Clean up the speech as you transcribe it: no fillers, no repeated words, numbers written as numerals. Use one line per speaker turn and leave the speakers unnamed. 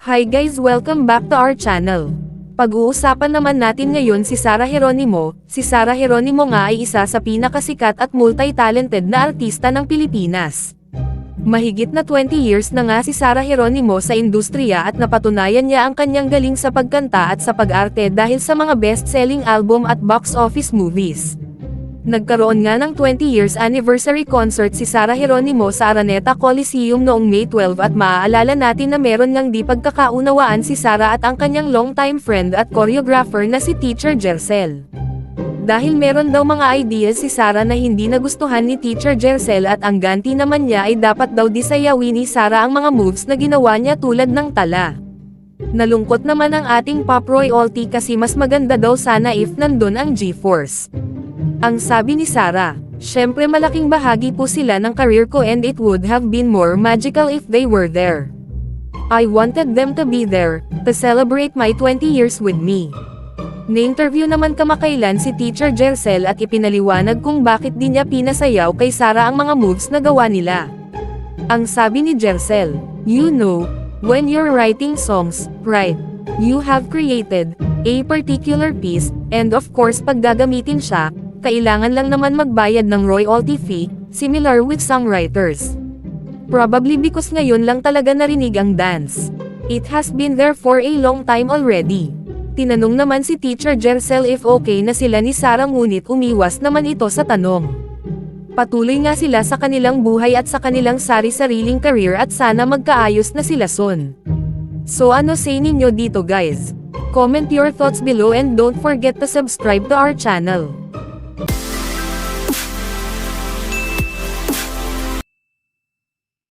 Hi guys, welcome back to our channel. Pag-uusapan naman natin ngayon si Sarah Geronimo. Si Sarah Geronimo nga ay isa sa pinakasikat at multi-talented na artista ng Pilipinas. Mahigit na 20 years na nga si Sarah Geronimo sa industriya at napatunayan niya ang kanyang galing sa pagkanta at sa pag-arte dahil sa mga best-selling album at box office movies. Nagkaroon nga ng 20 years anniversary concert si Sarah Geronimo sa Araneta Coliseum noong May 12 at maaalala natin na meron ngang di pagkakaunawaan si Sarah at ang kanyang longtime friend at choreographer na si Teacher Jercel. Dahil meron daw mga ideas si Sarah na hindi nagustuhan ni Teacher Jercel at ang ganti naman niya ay dapat daw di sayawin ni Sarah ang mga moves na ginawa niya tulad ng tala. Nalungkot naman ang ating pop royalty kasi mas maganda daw sana if nandun ang G-Force. Ang sabi ni Sarah, "Syempre malaking bahagi po sila ng career ko and it would have been more magical if they were there. I wanted them to be there, to celebrate my 20 years with me." Na-interview naman kamakailan si Teacher Jercel at ipinaliwanag kung bakit di niya pinasayaw kay Sarah ang mga moves na gawa nila. Ang sabi ni Jercel, "You know, when you're writing songs, right? You have created a particular piece, and of course pag gagamitin siya, kailangan lang naman magbayad ng royalty fee, similar with songwriters. Probably because ngayon lang talaga narinig ang dance. It has been there for a long time already." Tinanong naman si Teacher Jercel if okay na sila ni Sarah ngunit umiwas naman ito sa tanong. Patuloy nga sila sa kanilang buhay at sa kanilang sari-sariling career at sana magkaayos na sila soon. So ano say ninyo dito guys? Comment your thoughts below and don't forget to subscribe to our channel.